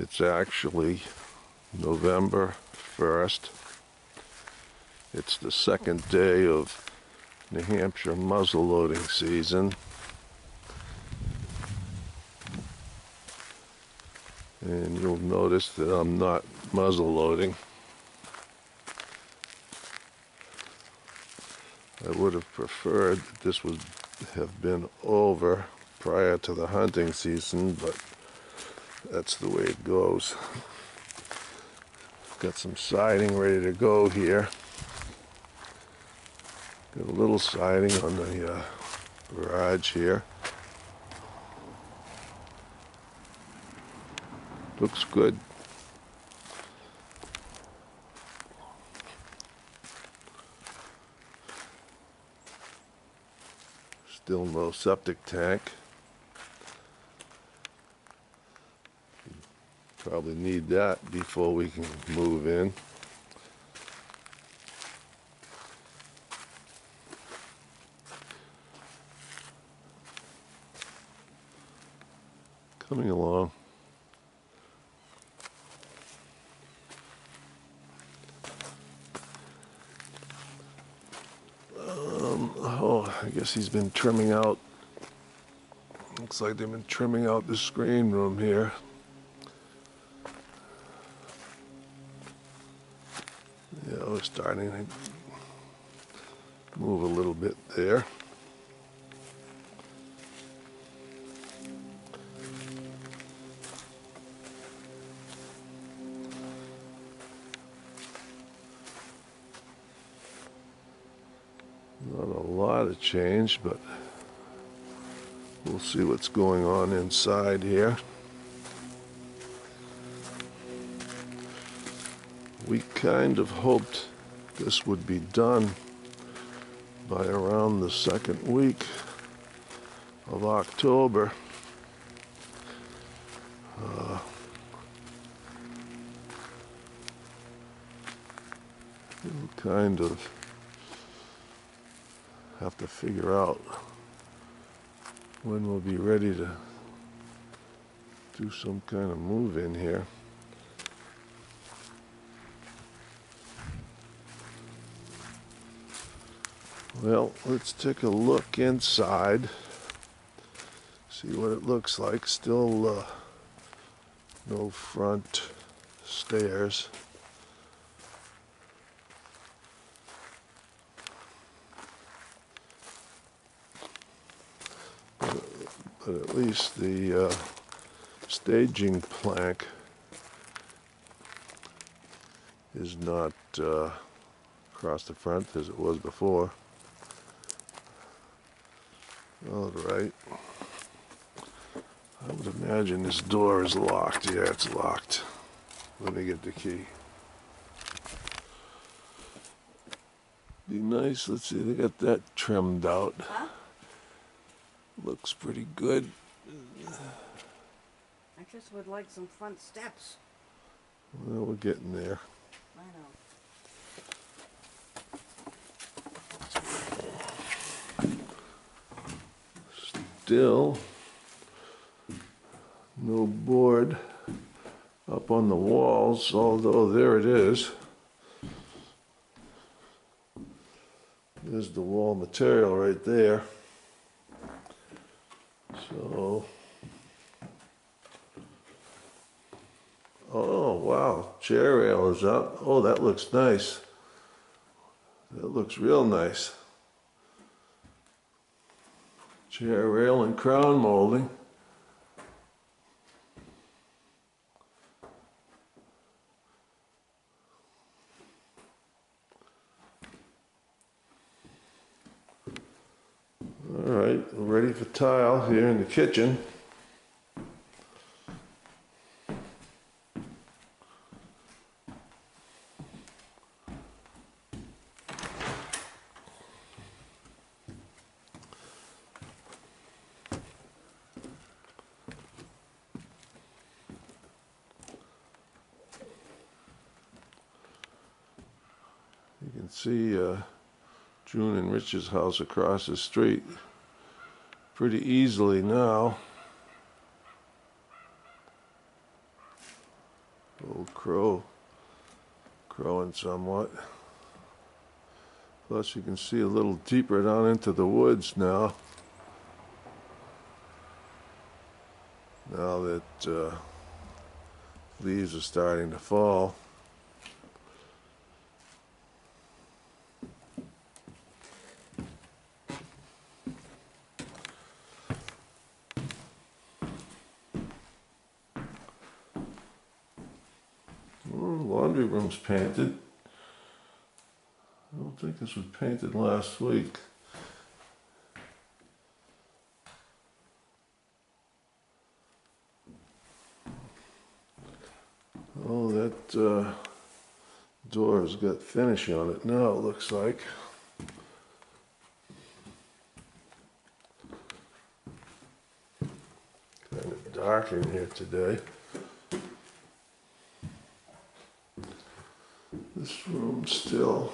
It's actually November 1st. It's the second day of New Hampshire muzzleloading season. And you'll notice that I'm not muzzleloading. I would have preferred that this would have been over prior to the hunting season, but that's the way it goes. Got some siding ready to go here. Got a little siding on the garage here. Looks good. Still no septic tank. Probably need that before we can move in. Coming along. I guess he's been trimming out. Looks like they've been trimming out the screen room here. Yeah, we're starting to move a little bit there. Not a lot of change, but we'll see what's going on inside here. We kind of hoped this would be done by around the second week of October. We'll kind of have to figure out when we'll be ready to do some kind of move in here. Well, let's take a look inside, see what it looks like. Still no front stairs. But at least the staging plank is not across the front as it was before. All right. I would imagine this door is locked. Yeah, it's locked. Let me get the key. Be nice. Let's see. They got that trimmed out. Huh? Looks pretty good. I just would like some front steps. Well, we're getting there. I know. Still no board up on the walls, although there it is. There's the wall material right there. So, oh wow, chair rail is up. Oh, that looks nice. That looks real nice. Chair rail and crown molding. All right, we're ready for tile here in the kitchen. You can see June and Rich's house across the street pretty easily now. crowing somewhat. Plus you can see a little deeper down into the woods now. Now that leaves are starting to fall. Laundry room's painted. I don't think this was painted last week. Oh, that door's got finish on it now, it looks like. Kind of dark in here today. This room still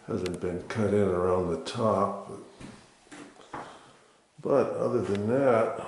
hasn't been cut in around the top, but other than that,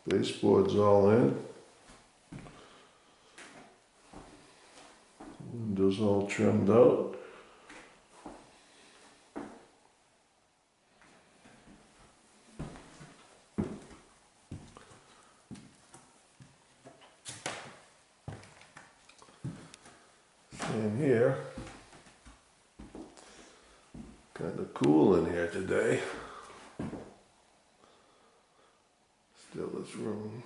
baseboard's all in. Windows all trimmed out. In here, kind of cool in here today. Still this room.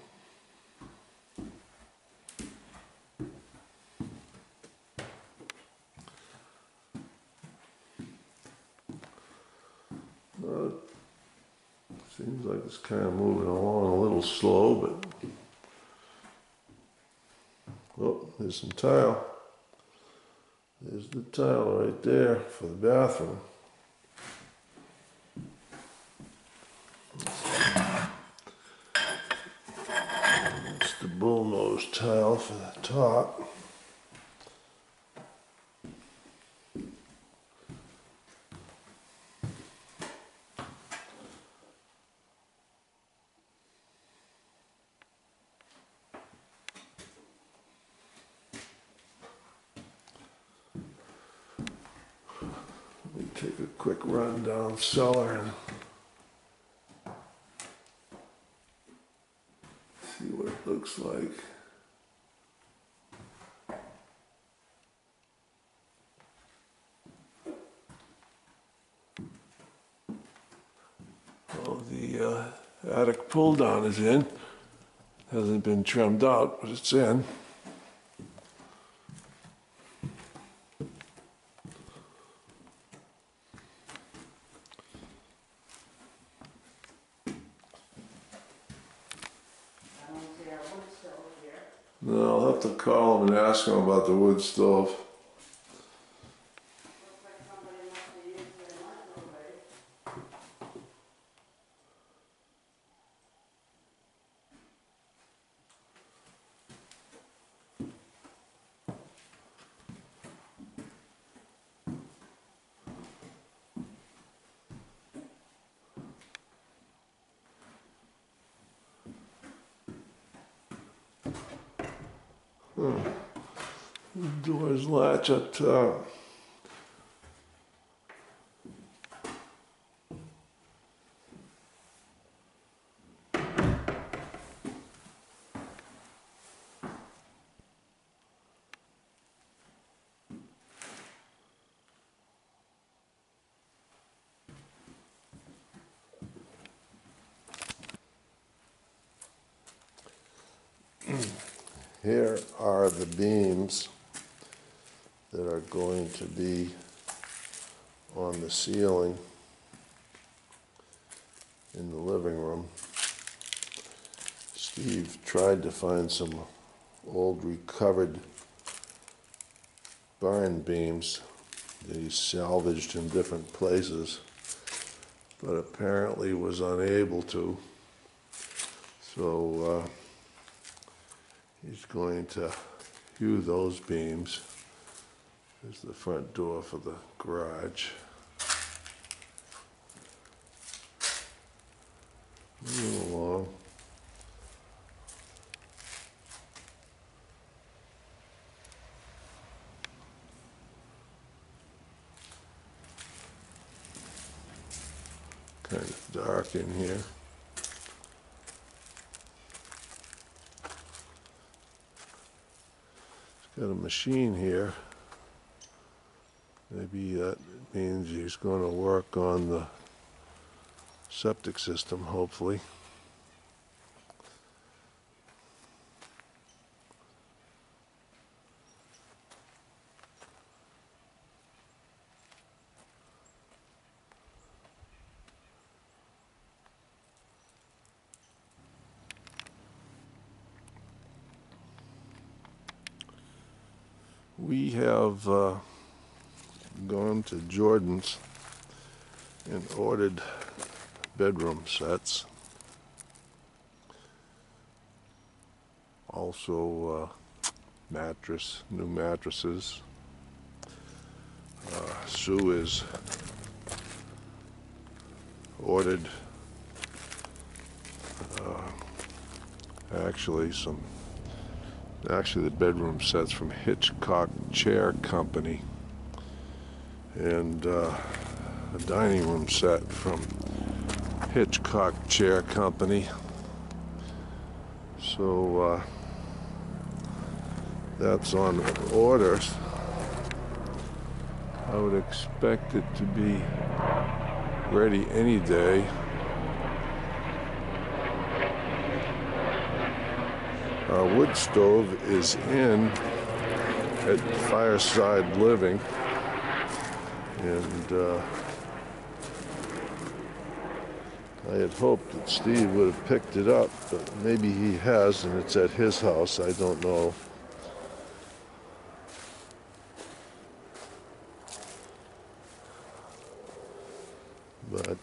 Seems like it's kind of moving along a little slow, but oh, there's some tile. There's the tile right there for the bathroom. That's the bullnose tile for the top. Let me take a quick run down cellar and see what it looks like. Well, the attic pull down is in. Hasn't been trimmed out, but it's in. No, I'll have to call him and ask him about the wood stove. The doors latch up top. Here are the beams that are going to be on the ceiling in the living room. Steve tried to find some old recovered barn beams that he salvaged in different places, but apparently was unable to. So he's going to hew those beams. There's the front door for the garage. Moving along. dark in here. He's got a machine here. Maybe that means he's going to work on the septic system, hopefully. We have gone to Jordan's and ordered bedroom sets. Also new mattresses. Sue is ordered actually the bedroom sets from Hitchcock Chair Company, and a dining room set from Hitchcock Chair Company. So that's on orders. I would expect it to be ready any day. Our wood stove is in at Fireside Living, and I had hoped that Steve would have picked it up, but maybe he has, and it's at his house. I don't know. But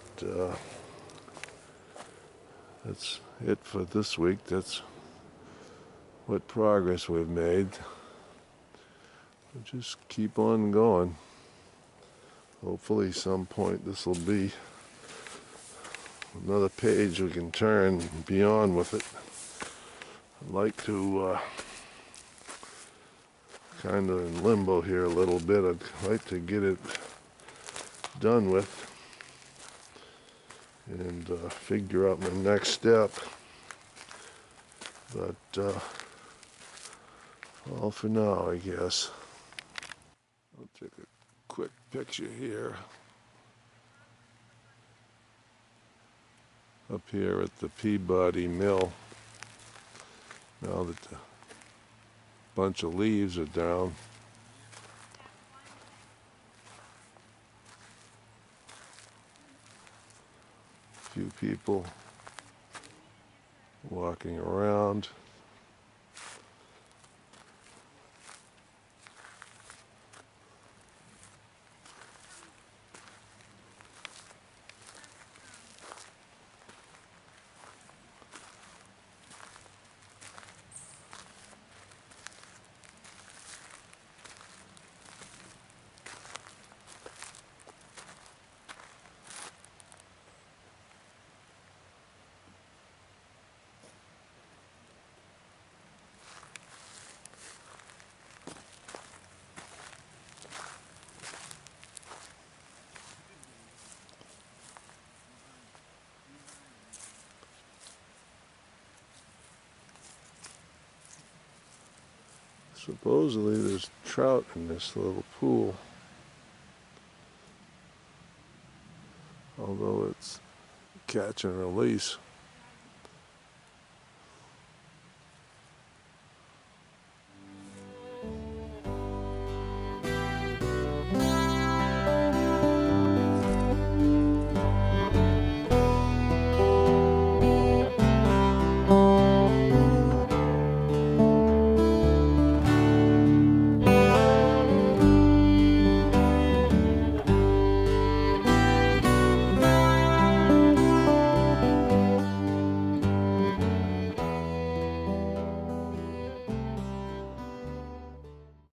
that's it for this week. That's what progress we've made. We'll just keep on going. Hopefully some point this will be another page we can turn beyond with it. I'd like to kind of in limbo here a little bit. I'd like to get it done with and figure out my next step. But all for now, I guess. I'll take a quick picture here. Up here at the Peabody Mill. Now that the bunch of leaves are down. A few people walking around. Supposedly there's trout in this little pool, although it's catch and release.